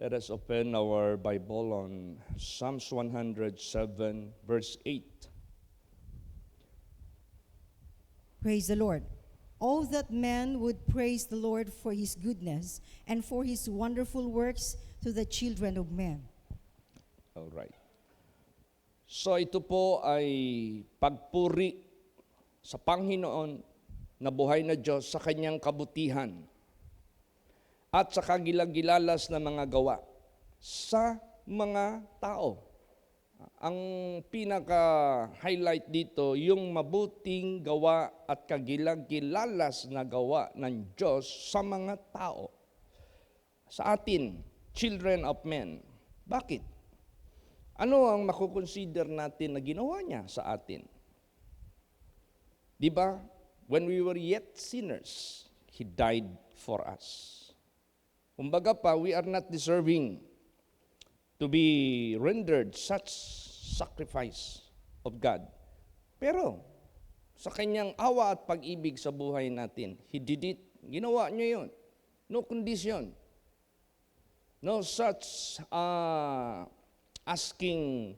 Let us open our Bible on Psalms 107, verse 8. Praise the Lord. Oh, that man would praise the Lord for his goodness and for his wonderful works to the children of men. All right. So ito po ay pagpuri sa Panginoon na buhay na Diyos sa kanyang kabutihan at sa kagilagilalas na mga gawa sa mga tao. Ang pinaka-highlight dito, yung mabuting gawa at kagilagilalas na gawa ng Diyos sa mga tao. Sa atin, children of men. Bakit? Ano ang makukonsider natin na ginawa niya sa atin? Di ba? When we were yet sinners, He died for us. Kumbaga pa, we are not deserving to be rendered such sacrifice of God. Pero, sa kanyang awa at pag-ibig sa buhay natin, He did it. Ginawa niya yun. No condition. No such asking,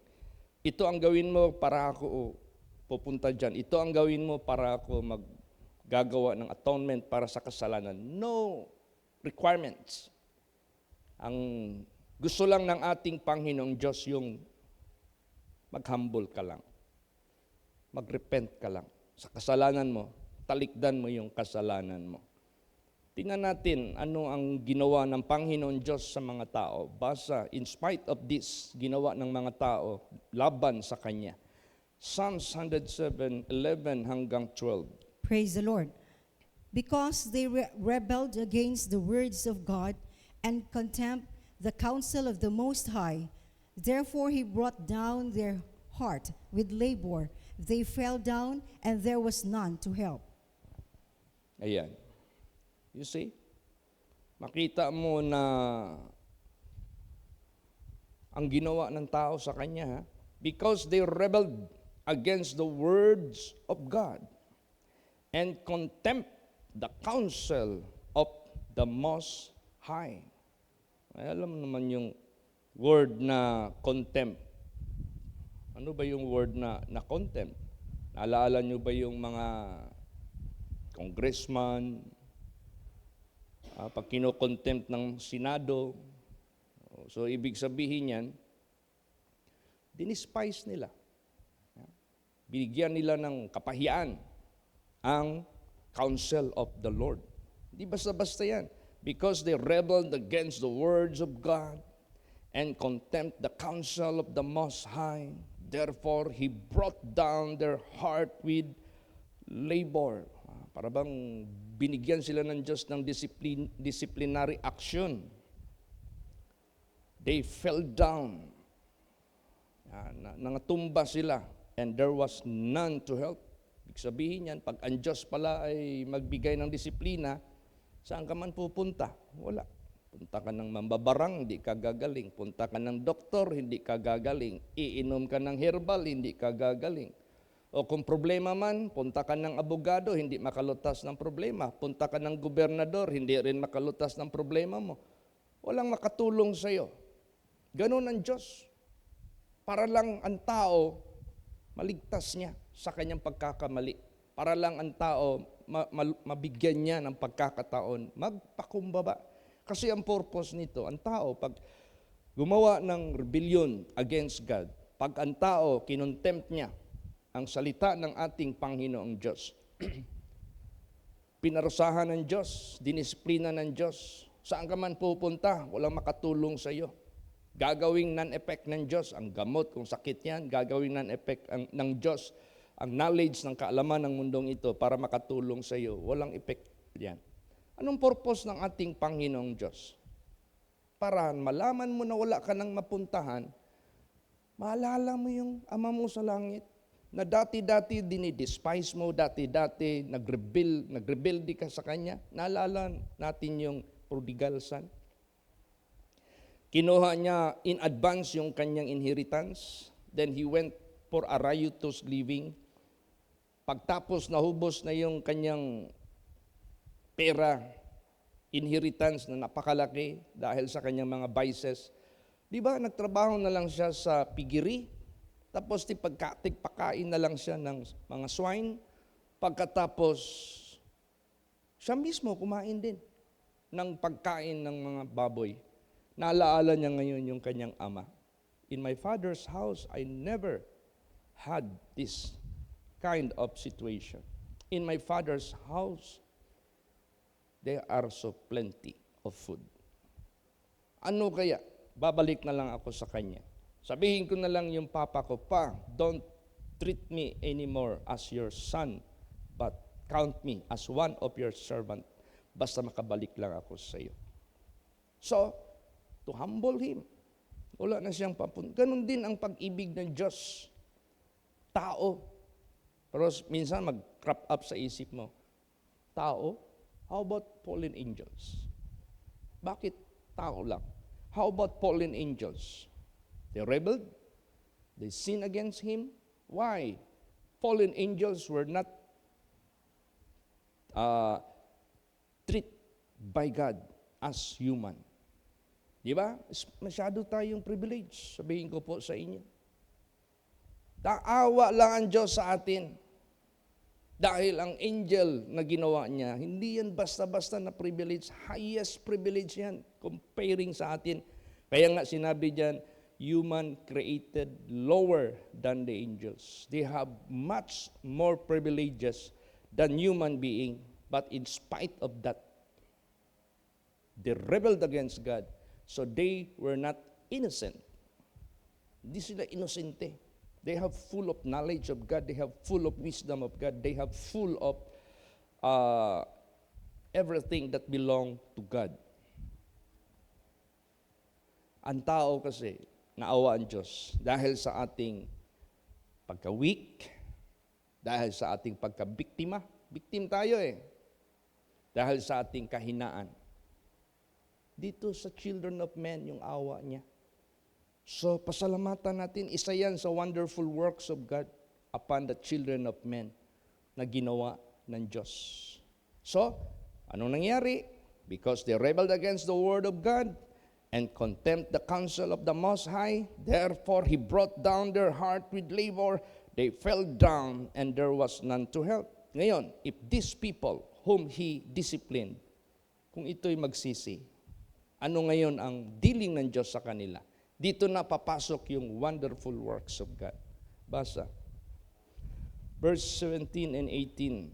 ito ang gawin mo para ako pupunta dyan. Ito ang gawin mo para ako maggagawa ng atonement para sa kasalanan. No requirements. Ang gusto lang ng ating Panginoong Diyos yung mag-humble ka lang. Mag-repent ka lang. Sa kasalanan mo, talikdan mo yung kasalanan mo. Tingnan natin ano ang ginawa ng Panginoon Diyos sa mga tao. Basa, in spite of this, ginawa ng mga tao laban sa Kanya. Psalms 107:11 hanggang 12. Praise the Lord. Because they rebelled against the words of God and contempt the counsel of the Most High, therefore He brought down their heart with labor. They fell down, and there was none to help. Ayan. You see? Makita mo na ang ginawa ng tao sa Kanya, ha? Because they rebelled against the words of God and contempt the counsel of the Most High. Ay, alam naman yung word na contempt. Ano ba yung word na contempt? Naalala nyo ba yung mga congressman, pag kino-contempt ng Senado? So, ibig sabihin yan, dinispise nila. Binigyan nila ng kapahian ang counsel of the Lord. Hindi basta-basta yan. Because they rebelled against the words of God and contempt the counsel of the Most High, therefore He brought down their heart with labor. Para bang binigyan sila ng Diyos ng disciplinary action. They fell down. Nangatumba sila, and there was none to help. Ibig sabihin yan, pag ang Diyos pala ay magbigay ng disiplina, saan ka man pupunta? Wala. Punta ka ng mambabarang, hindi ka gagaling. Punta ka ng doktor, hindi ka gagaling. Iinom ka ng herbal, hindi ka gagaling. O kung problema man, punta ka ng abogado, hindi makalutas ng problema. Punta ka ng gobernador, hindi rin makalutas ng problema mo. Walang makatulong sa iyo. Ganun ang Diyos. Para lang ang tao maligtas niya sa kanyang pagkakamali. Para lang ang tao mabigyan niya ng pagkakataon, magpakumbaba. Kasi ang purpose nito, ang tao, pag gumawa ng rebellion against God, pag ang tao, kinontempt niya ang salita ng ating Panginoong Diyos, pinarusahan ng Diyos, dinisiplina ng Diyos, saan ka man pupunta, walang makatulong sa iyo. Gagawing non-effect ng Diyos, ang gamot kung sakit yan, gagawing non-effect ng Diyos, ang knowledge ng kaalaman ng mundong ito para makatulong sa iyo. Walang effect yan. Anong purpose ng ating Panginoong Diyos? Para malaman mo na wala ka nang mapuntahan, maalala mo yung Ama mo sa langit, na dati-dati dinidespise mo, dati-dati nagrebelde ka sa Kanya. Naalala natin yung prodigal son. Kinuha niya in advance yung kanyang inheritance, then he went for a riotous living. Pagtapos nahubos na yung kanyang pera, inheritance na napakalaki dahil sa kanyang mga vices. Di ba, nagtrabaho na lang siya sa piggery, tapos tigpakain na lang siya ng mga swine, pagkatapos siya mismo kumain din ng pagkain ng mga baboy. Naalaala niya ngayon yung kanyang ama. In my father's house, I never had this kind of situation. In my father's house, there are so plenty of food. Ano kaya? Babalik na lang ako sa kanya. Sabihin ko na lang yung papa ko, Pa, don't treat me anymore as your son, but count me as one of your servant. Basta makabalik lang ako sa iyo. So, to humble him. Wala na siyang papunta. Ganon din ang pag-ibig ng Diyos. Tao. Pero minsan mag-crop up sa isip mo. Tao? How about fallen angels? Bakit tao lang? How about fallen angels? They rebelled. They sinned against Him. Why? Fallen angels were not treated by God as human. Di ba? Masyado tayong privilege. Sabihin ko po sa inyo. Taawa lang ang Diyos sa atin. Dahil ang angel na ginawa niya, hindi yan basta-basta na privilege. Highest privilege yan comparing sa atin. Kaya nga sinabi diyan, human created lower than the angels. They have much more privileges than human being. But in spite of that, they rebelled against God. So they were not innocent. Hindi sila inosente. They have full of knowledge of God. They have full of wisdom of God. They have full of everything that belong to God. Ang tao kasi, naawa ang Diyos dahil sa ating pagka-weak, dahil sa ating pagka-biktima. Biktim tayo eh. Dahil sa ating kahinaan. Dito sa children of men, yung awa niya. So, pasalamatan natin, isa yan sa wonderful works of God upon the children of men na ginawa ng Diyos. So, anong nangyari? Because they rebelled against the word of God and contempt the counsel of the Most High, therefore He brought down their heart with labor. They fell down and there was none to help. Ngayon, if these people whom He disciplined, kung ito'y magsisi, ano ngayon ang dealing ng Diyos sa kanila? Dito na papasok yung wonderful works of God. Basa. Verse 17 and 18.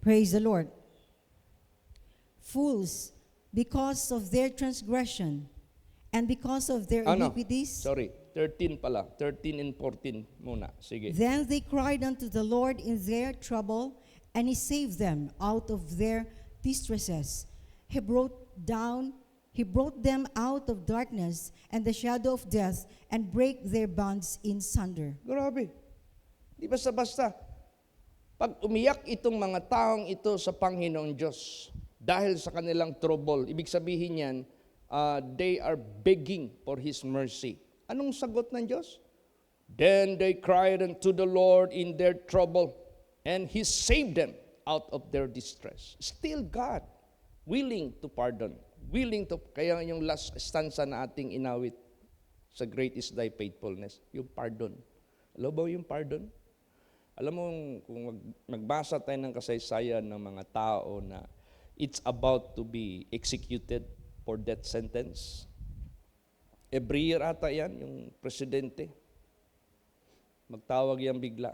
Praise the Lord. Fools, because of their transgression and because of their iniquities. Sorry, 13 pala. 13 and 14 muna. Sige. Then they cried unto the Lord in their trouble, and He saved them out of their distresses. He brought them out of darkness and the shadow of death, and break their bonds in sunder. Grabe. Di basta-basta. Pag umiyak itong mga taong ito sa Panginoong Diyos, dahil sa kanilang trouble, ibig sabihin yan, they are begging for His mercy. Anong sagot ng Diyos? Then they cried unto the Lord in their trouble, and He saved them out of their distress. Still God, willing to pardon. Kaya yung last stanza na ating inawit sa Great is Thy Faithfulness, yung pardon. Alam mo yung pardon? Alam mo, kung magbasa tayo ng kasaysayan ng mga tao na it's about to be executed for death sentence, every year ata yan, yung presidente, magtawag yan bigla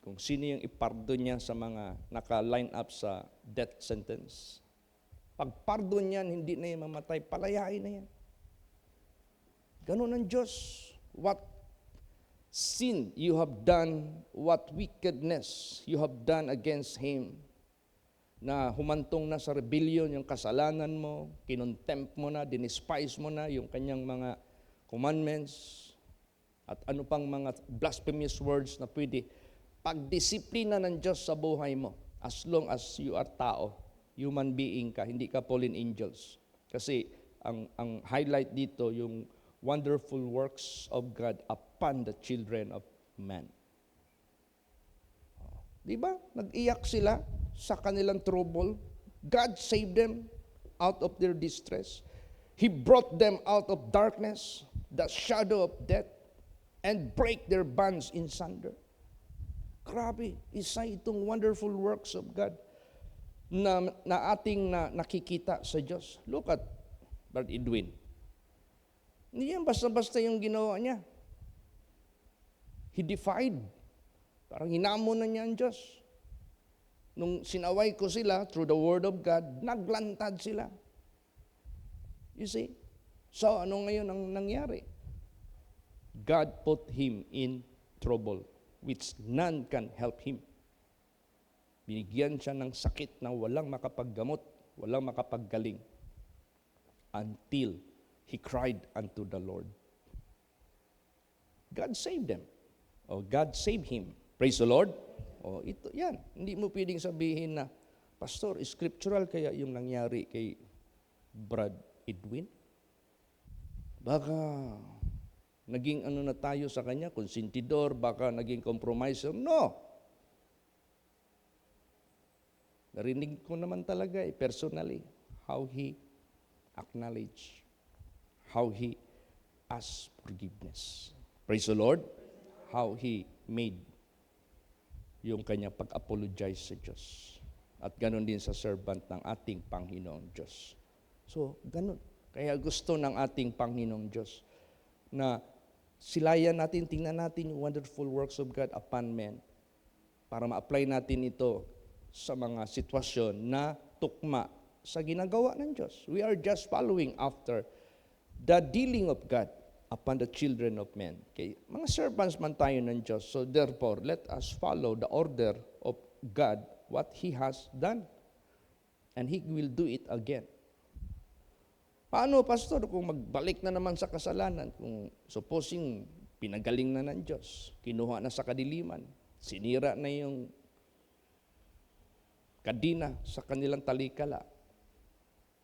kung sino yung ipardon niya sa mga naka-line up sa death sentence. Pag pardon yan, hindi na yan mamatay, palayain na yan. Ganun ang Diyos. What sin you have done, what wickedness you have done against Him, na humantong na sa rebellion yung kasalanan mo, kinontempt mo na, dinispise mo na yung kanyang mga commandments, at ano pang mga blasphemous words na pwede pagdisiplina ng Diyos sa buhay mo, as long as you are tao, human being ka, hindi ka fallen angels. Kasi ang highlight dito, yung wonderful works of God upon the children of man. Di ba? Nag-iyak sila sa kanilang trouble. God saved them out of their distress. He brought them out of darkness, the shadow of death, and break their bonds in sunder. Grabe, isa itong wonderful works of God na ating nakikita sa Diyos. Look at Brother Edwin. Hindi yan basta-basta yung ginawa niya. He defied. Parang hinamon na niya ang Diyos. Nung sinaway ko sila through the Word of God, naglantad sila. You see? So, ano ngayon ang nangyari? God put him in trouble, which none can help him. Binigyan siya ng sakit na walang makapaggamot, walang makapaggaling, until he cried unto the Lord. God saved them. Oh, God saved him. Praise the Lord. Oh, ito, yan. Hindi mo pwedeng sabihin na, Pastor, scriptural kaya yung nangyari kay Brad Edwin? Baka naging ano na tayo sa kanya, konsentidor, baka naging compromiser. No! Narinig ko naman talaga personally, how he acknowledged, how he asked forgiveness. Praise the Lord. How he made yung kanyang pag-apologize sa Diyos. At ganun din sa servant ng ating Panginoong Diyos. So, ganun. Kaya gusto ng ating Panginoong Diyos na silayan natin, tingnan natin yung wonderful works of God upon men para ma-apply natin ito sa mga sitwasyon na tukma sa ginagawa ng Diyos. We are just following after the dealing of God upon the children of men. Okay? Mga servants man tayo ng Diyos. So therefore, let us follow the order of God, what He has done. And He will do it again. Paano, Pastor, kung magbalik na naman sa kasalanan? Kung supposing pinagaling na ng Diyos, kinuha na sa kadiliman, sinira na yung kadina sa kanilang talikala,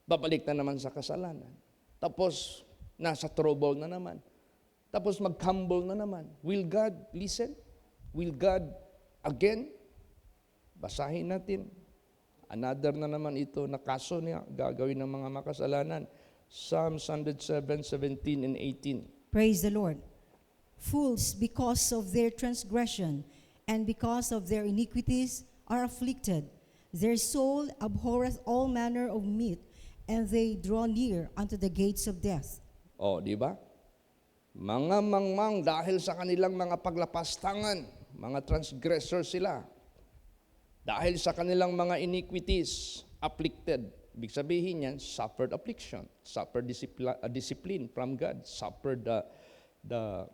babalik na naman sa kasalanan. Tapos, nasa trouble na naman. Tapos mag-humble na naman. Will God listen? Will God again? Basahin natin. Another na naman ito na kaso niya gagawin ng mga makasalanan. Psalms 107, 17 and 18. Praise the Lord. Fools, because of their transgression and because of their iniquities, are afflicted. Their soul abhorreth all manner of meat, and they draw near unto the gates of death. Oh, di ba? Mga mangmang dahil sa kanilang mga paglapastangan, mga transgressor sila. Dahil sa kanilang mga iniquities, afflicted. Ibig sabihin yan, suffered affliction, suffered discipline from God, suffered the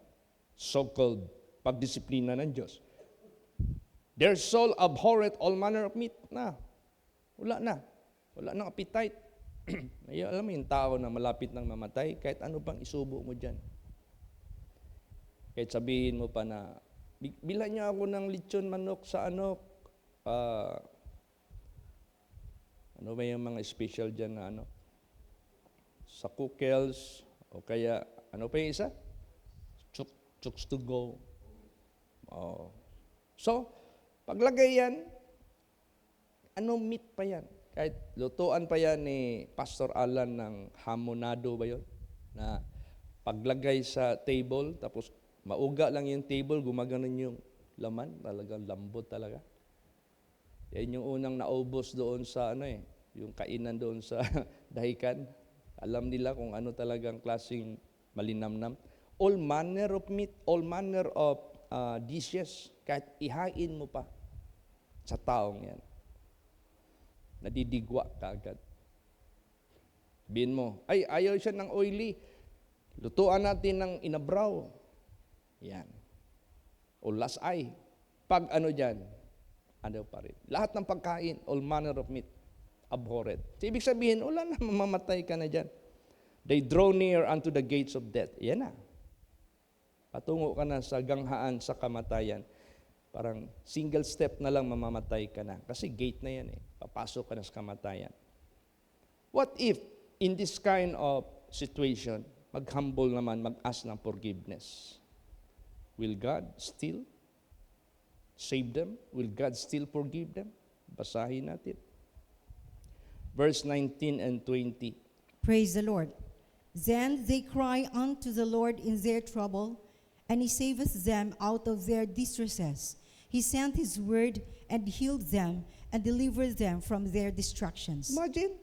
so-called pagdisiplina ng Diyos. Their soul abhorreth all manner of meat. Wala nang appetite. Alam mo yung tao na malapit ng mamatay, kahit ano pang isubo mo dyan. Kahit sabihin mo pa na, bilhan niya ako ng lechon manok sa ano ba yung mga special dyan na ano? Sa Cookels, o kaya, ano pa yung isa? Chooks to go. Oh. So, paglagay yan, anong meat pa yan? Kahit lutuan pa yan ni Pastor Alan ng hamonado ba yun? Na paglagay sa table, tapos mauga lang yung table, gumaganon yung laman, talagang lambot talaga. Yan yung unang naubos doon sa yung kainan doon sa dahikan. Alam nila kung ano talagang klaseng malinamnam. All manner of meat, all manner of dishes, kahit ihain mo pa sa taong yan. Nadidigwa ka agad. Sabihin mo, ay, ayaw siya ng oily. Lutuan natin ng inabraw. Yan. O lasay. Pag ano dyan, ano pa rin. Lahat ng pagkain, all manner of meat, abhorred. So, ibig sabihin, wala na, mamamatay ka na dyan. They draw near unto the gates of death. Yan na. Patungo ka na sa ganghaan sa kamatayan. Parang single step na lang mamamatay ka na. Kasi gate na yan Papasok ka na sa kamatayan. What if, in this kind of situation, mag-humble naman, mag-ask ng forgiveness? Will God still save them? Will God still forgive them? Basahin natin. verse 19 and 20. Praise the Lord. Then they cry unto the Lord in their trouble, and he saveth them out of their distresses. He sent his word and healed them and delivered them from their destructions. Imagine,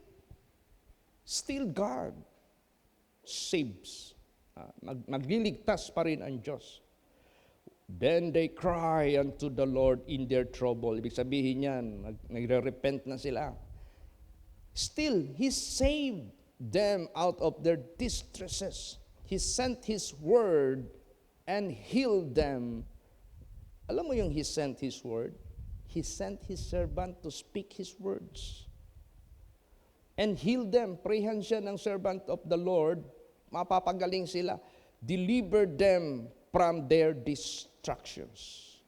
still God saves. Magliligtas pa rin ang Diyos. Then they cry unto the Lord in their trouble. Ibig sabihin yan, nagre-repent na sila. Still, He saved them out of their distresses. He sent His word and healed them. Alam mo yung He sent His word? He sent His servant to speak His words. And heal them. Prayhan siya ng servant of the Lord. Mapapagaling sila. Deliver them from their distractions.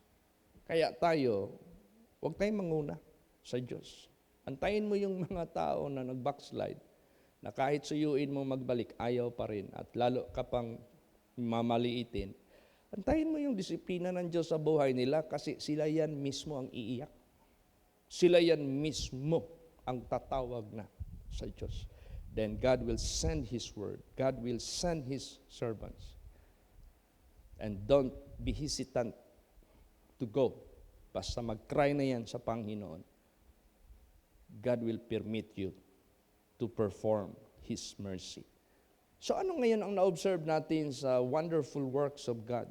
Kaya tayo, huwag tayong manguna sa Diyos. Antayin mo yung mga tao na nag-backslide, na kahit suyuin mo magbalik, ayaw pa rin, at lalo ka pang mamaliitin. Antayin mo yung disiplina ng Diyos sa buhay nila kasi sila yan mismo ang iiyak. Sila yan mismo ang tatawag na sa Diyos. Then God will send His word. God will send His servants. And don't be hesitant to go. Basta mag-cry na yan sa Panginoon. God will permit you to perform His mercy. So ano ngayon ang na-observe natin sa wonderful works of God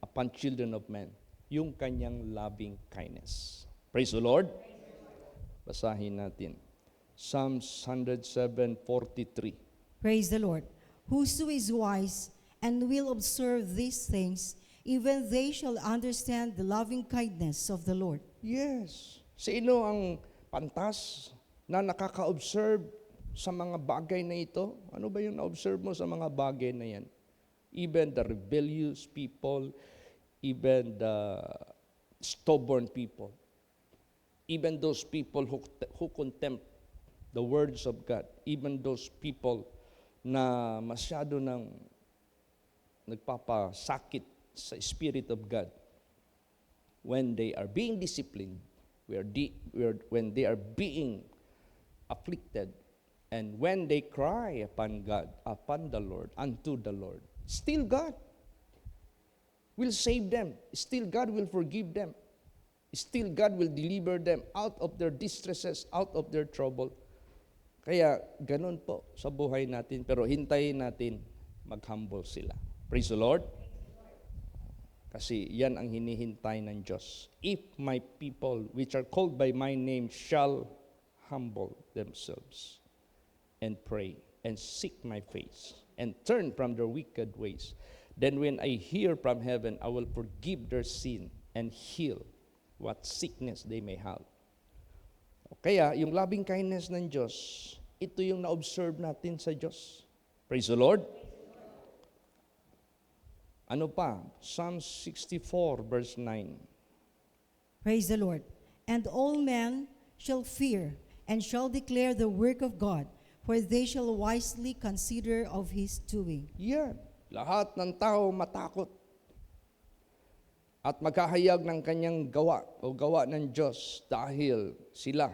upon children of men? Yung kanyang loving kindness. Praise the Lord. Basahin natin. Psalms 107:43. Praise the Lord. Whoso is wise and will observe these things, even they shall understand the loving kindness of the Lord. Yes. Sino ang pantas na nakaka-observe sa mga bagay na ito? Ano ba yung na-observe mo sa mga bagay na yan? Even the rebellious people, even the stubborn people, even those people who contempt the words of God, even those people na masyado nang nagpapasakit sa Spirit of God, when they are being disciplined, when they are being afflicted, and when they cry upon God, upon the Lord, unto the Lord, still God will save them. Still God will forgive them. Still God will deliver them out of their distresses, out of their trouble. Kaya ganun po sa buhay natin, pero hintayin natin mag-humble sila. Praise the Lord. Kasi yan ang hinihintay ng Diyos. If my people, which are called by my name, shall humble themselves and pray and seek my face and turn from their wicked ways, then when I hear from heaven, I will forgive their sin and heal what sickness they may have. Kaya yung loving kindness ng Diyos, ito yung na-observe natin sa Diyos. Praise the Lord. Ano pa? Psalm 64 verse 9. Praise the Lord. And all men shall fear and shall declare the work of God, for they shall wisely consider of His doing. Yan. Lahat ng tao matakot at magkahayag ng kanyang gawa o gawa ng Diyos dahil sila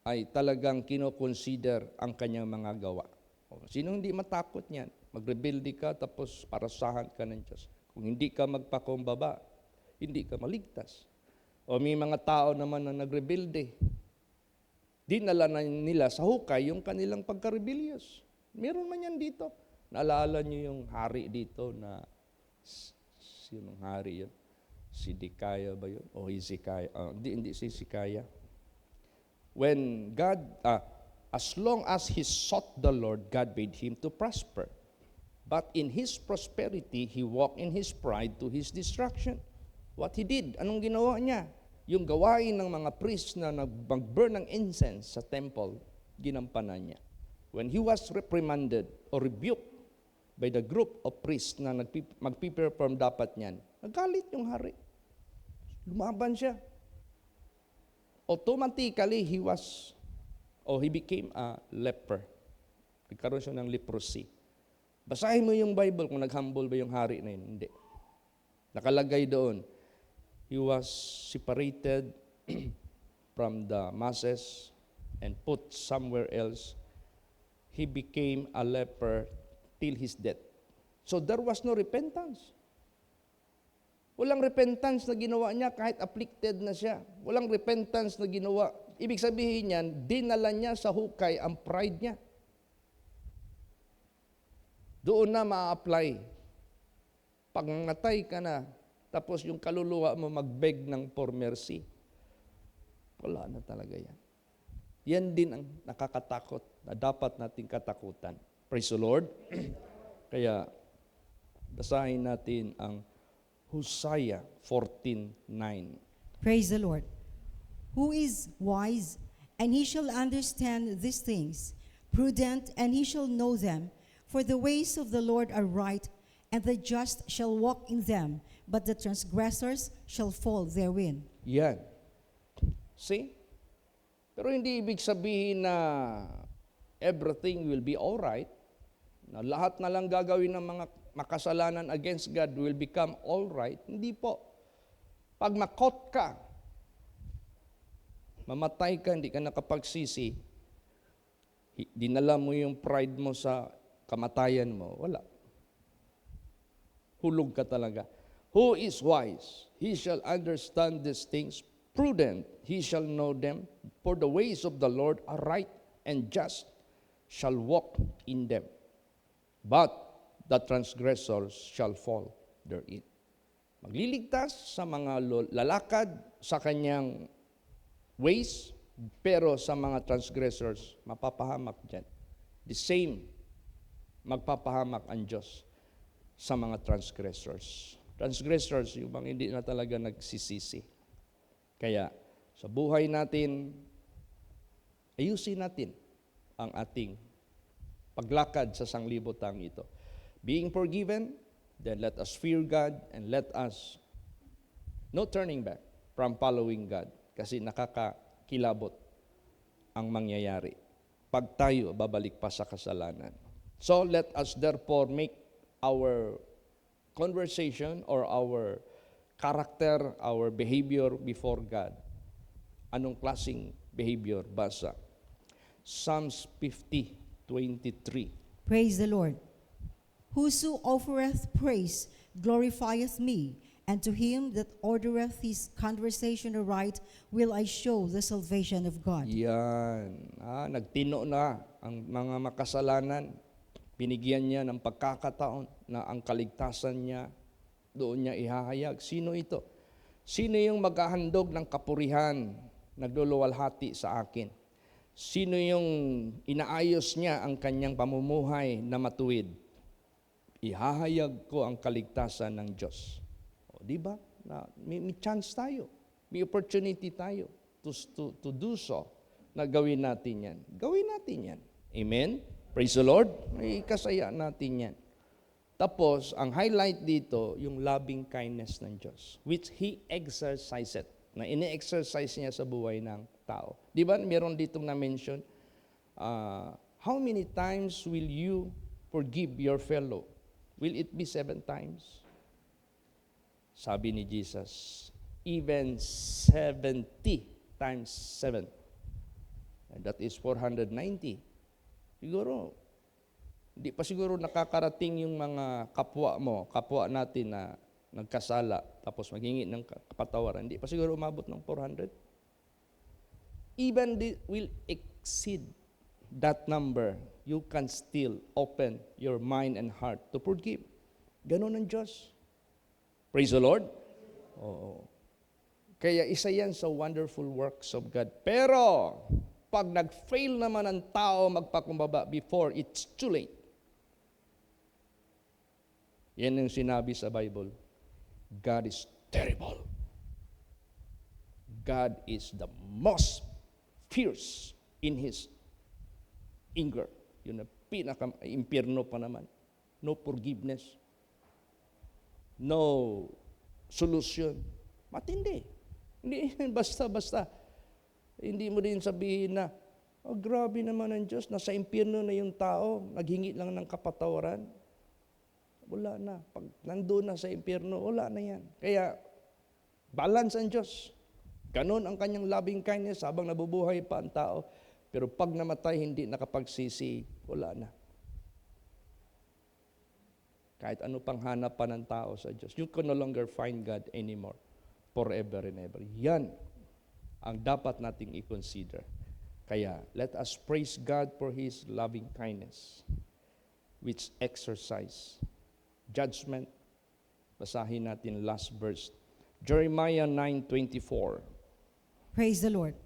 ay talagang kinoconsider ang kanyang mga gawa. O, sino hindi matakot niyan? Magrebelde ka tapos parasahan ka ng Diyos. Kung hindi ka magpakumbaba, hindi ka maligtas. O may mga tao naman na nagrebelde. Dinala na nila sa hukay yung kanilang pagka-rebellious. Meron man yan dito. Naalala niyo yung hari dito na, sinong hari yun? Sidikaya ba yun? O Hezekiah? Hindi si Hezekiah. When God, as long as he sought the Lord, God made him to prosper. But in his prosperity, he walked in his pride to his destruction. What he did, anong ginawa niya? Yung gawain ng mga priests na nag-burn ng incense sa temple, ginampanan niya. When he was reprimanded or rebuked by the group of priests na magpiperform dapat niyan, nagalit yung hari. Lumaban siya. Automatically, he became a leper. Nagkaroon siya ng leprosy. Basahin mo yung Bible kung nag-humble ba yung hari na yun. Hindi. Nakalagay doon, he was separated from the masses and put somewhere else, he became a leper till his death. So there was no repentance. Walang repentance na ginawa niya kahit afflicted na siya. Walang repentance na ginawa. Ibig sabihin niyan, dinala niya sa hukay ang pride niya. Doon na ma-apply. Pag nangatay ka na, tapos yung kaluluwa mo mag-beg ng for mercy, wala na talaga yan. Yan din ang nakakatakot na dapat nating katakutan. Praise the Lord. Kaya, basahin natin ang Hosea 14:9. Praise the Lord. Who is wise, and he shall understand these things, prudent, and he shall know them. For the ways of the Lord are right, and the just shall walk in them, but the transgressors shall fall therein. Yan. See? Pero hindi ibig sabihin na everything will be alright, na lahat na lang gagawin ng mga makasalanan against God will become alright. Hindi po. Pag makot ka, mamatay ka, hindi ka nakapagsisi, dinala mo yung pride mo sa kamatayan mo, wala. Hulog ka talaga. Who is wise? He shall understand these things. Prudent, he shall know them. For the ways of the Lord are right, and just shall walk in them. But the transgressors shall fall therein. Magliligtas sa mga lalakad sa kanyang ways, pero sa mga transgressors, mapapahamak dyan. The same, magpapahamak ang Diyos sa mga transgressors. Transgressors, yung mga hindi na talaga nagsisisi. Kaya, sa buhay natin, ayusin natin ang ating paglakad sa sanglibotang ito. Being forgiven, then let us fear God and let us no turning back from following God kasi nakakakilabot ang mangyayari pag tayo babalik pa sa kasalanan. So let us therefore make our conversation or our character, our behavior before God. Anong klaseng behavior? Basa. Psalms 50:23. Praise the Lord. Whoso offereth praise glorifieth me, and to him that ordereth his conversation aright will I show the salvation of God. Yan. Nagtino na ang mga makasalanan. Binigyan niya ng pagkakataon na ang kaligtasan niya doon niya ihahayag. Sino ito? Sino yung maghahandog ng kapurihan, nagluluwalhati sa akin? Sino yung inaayos niya ang kanyang pamumuhay na matuwid? Ihahayag ko ang kaligtasan ng Diyos. O, di ba? May chance tayo. May opportunity tayo to do so na gawin natin yan. Gawin natin yan. Amen? Praise the Lord. May kasaya natin yan. Tapos, ang highlight dito, yung loving kindness ng Diyos, which He exercised. Na ini-exercise niya sa buhay ng tao. Di ba? Meron ditong na-mention, how many times will you forgive your fellow? Will it be 7 times? Sabi ni Jesus, even 70 times 7. And that is 490. Siguro, hindi pa siguro nakakarating yung mga kapwa natin na nagkasala, tapos maghingi ng kapatawaran. Hindi pa siguro umabot ng 400. Even will exceed that number, you can still open your mind and heart to forgive. Ganon ang Diyos. Praise the Lord. Oo. Kaya isa yan sa wonderful works of God. Pero, pag nag-fail naman ang tao magpakumbaba before it's too late. Yan ang sinabi sa Bible. God is terrible. God is the most fierce in His anger. Yun ang pinaka-impyerno pa naman. No forgiveness. No solution. Matindi. Hindi basta-basta. Hindi mo din sabihin na, oh, grabe naman ang Diyos, nasa impyerno na yung tao, naghingi lang ng kapatawaran. Wala na. Pag nandun na sa impyerno, wala na yan. Kaya, balance ang Diyos. Ganon ang kanyang loving kindness habang nabubuhay pa ang tao. Pero pag namatay, hindi nakapagsisi, wala na. Kahit ano pang hanapan ng tao sa Diyos, you can no longer find God anymore, forever and ever. Yan ang dapat nating i-consider. Kaya, let us praise God for His loving kindness, which exercise judgment. Basahin natin last verse. Jeremiah 9:24. Praise the Lord.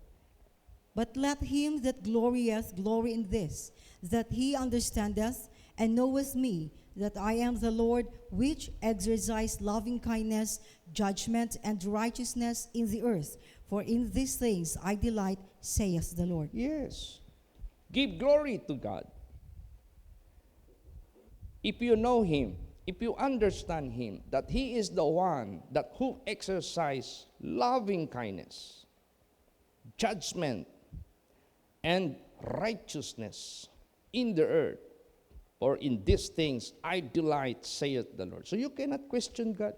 But let him that glorieth glory in this, that he understandeth and knoweth me, that I am the Lord, which exercise loving kindness, judgment, and righteousness in the earth. For in these things I delight, saith the Lord. Yes. Give glory to God. If you know Him, if you understand Him, that He is the one that who exercise loving kindness, judgment, and righteousness in the earth, or in these things I delight, saith the Lord. So you cannot question God,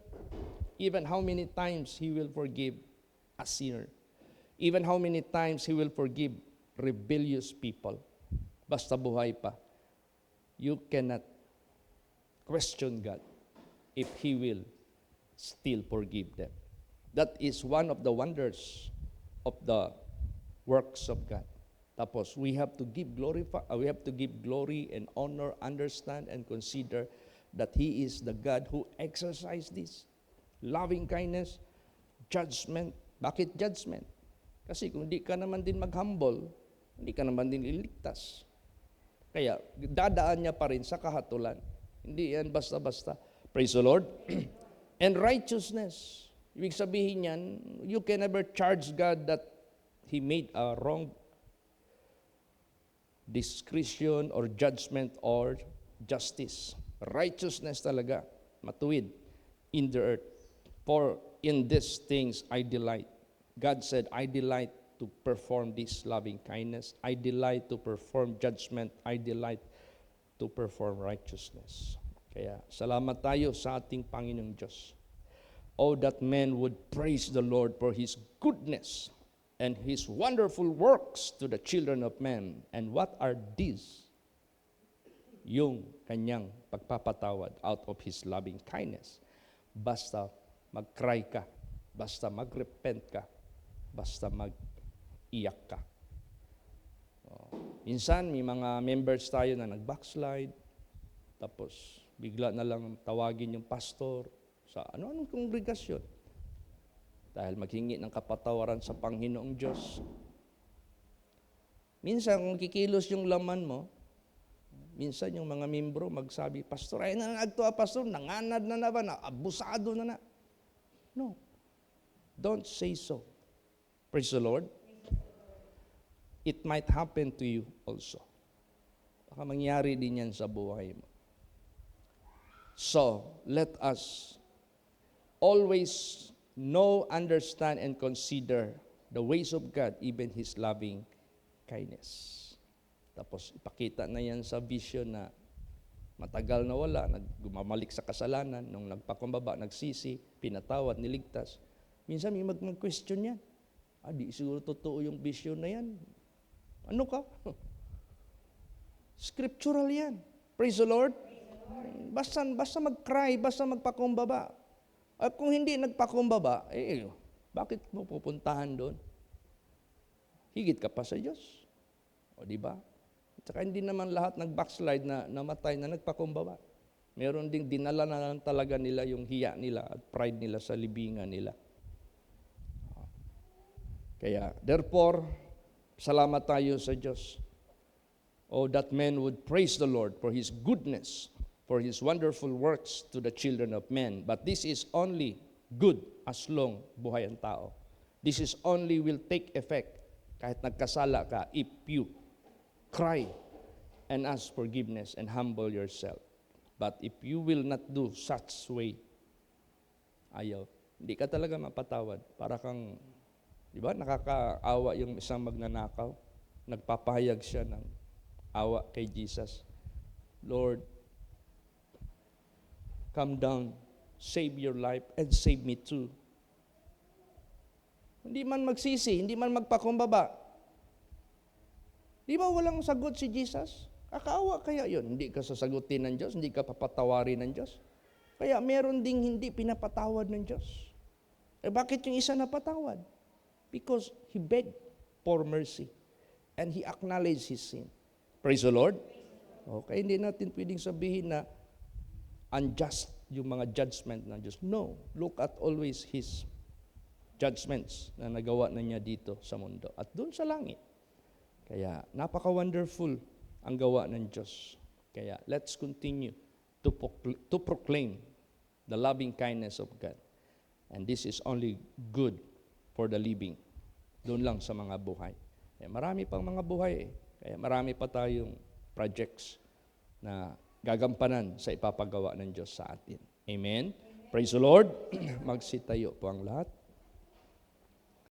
even how many times He will forgive a sinner, even how many times He will forgive rebellious people. Basta buhay pa, you cannot question God if He will still forgive them. That is one of the wonders of the works of God. Tapos, we have to give glory and honor, understand and consider that He is the God who exercised this. Loving kindness, judgment. Bakit judgment? Kasi kung di ka naman din mag-humble, hindi ka naman din iligtas. Kaya, dadaan niya pa rin sa kahatulan. Hindi yan basta-basta. Praise the Lord. And righteousness. Ibig sabihin yan, you can never charge God that He made a wrong discretion or judgment or justice. Righteousness talaga, matuwid in the earth. For in these things I delight. God said, I delight to perform this loving kindness. I delight to perform judgment. I delight to perform righteousness. Kaya salamat tayo sa ating Panginoong Diyos. Oh, that men would praise the Lord for His goodness and His wonderful works to the children of men. And what are these? Yung kanyang pagpapatawad out of His loving kindness. Basta mag-cry ka, basta mag-repent ka, basta mag-iyak ka. Minsan, may mga members tayo na nag-backslide, tapos bigla na lang tawagin yung pastor sa ano-anong kongregasyon. Dahil maghingi ng kapatawaran sa Panginoong Diyos. Minsan, kung kikilos yung laman mo, minsan yung mga membro magsabi, Pastor, ay nanagto Pastor, nanganad na na ba, abusado na na. No. Don't say so. Praise the Lord. It might happen to you also. Baka mangyari din yan sa buhay mo. So, let us always know, understand, and consider the ways of God, even His loving kindness. Tapos, ipakita na yan sa vision na matagal na wala, gumamalik sa kasalanan, nung nagpakumbaba, nagsisi, pinatawad, niligtas. Minsan may mag-question yan. Di siguro totoo yung vision na yan. Ano ka? Scriptural yan. Praise the Lord. Basta mag-cry, basta magpakumbaba. At kung hindi nagpakumbaba, bakit mo pupuntahan doon? Higit ka pa sa Diyos. O di ba? At saka hindi naman lahat nag-backslide na namatay na nagpakumbaba. Meron ding dinala na lang talaga nila yung hiya nila at pride nila sa libingan nila. Kaya, therefore, salamat tayo sa Diyos. Oh, that men would praise the Lord for His goodness, for His wonderful works to the children of men. But this is only good as long buhay ang tao. This is only will take effect kahit nagkasala ka if you cry and ask forgiveness and humble yourself. But if you will not do such way, ayaw. Hindi ka talaga mapatawad. Para kang, di ba, nakakaawa yung isang magnanakaw. Nagpapahayag siya ng awa kay Jesus. Lord, come down, save your life, and save me too. Hindi man magsisi, hindi man magpakumbaba. Di ba walang sagot si Jesus? Kakaawa kaya yun? Hindi ka sasagutin ng Diyos, hindi ka papatawarin ng Diyos. Kaya meron ding hindi pinapatawad ng Diyos. Eh bakit yung isa napatawad? Because he begged for mercy and he acknowledged his sin. Praise the Lord. Okay, hindi natin pwedeng sabihin na unjust yung mga judgment ng Diyos. No, look at always his judgments na nagawa na niya dito sa mundo at doon sa langit. Kaya napaka-wonderful ang gawa ng Diyos. Kaya let's continue to proclaim the loving kindness of God. And this is only good for the living. Doon lang sa mga buhay. Kaya marami pang mga buhay eh. Kaya marami pa tayong projects na gagampanan sa ipapagawa ng Diyos sa atin. Amen? Praise the Lord. Magsitayo po ang lahat.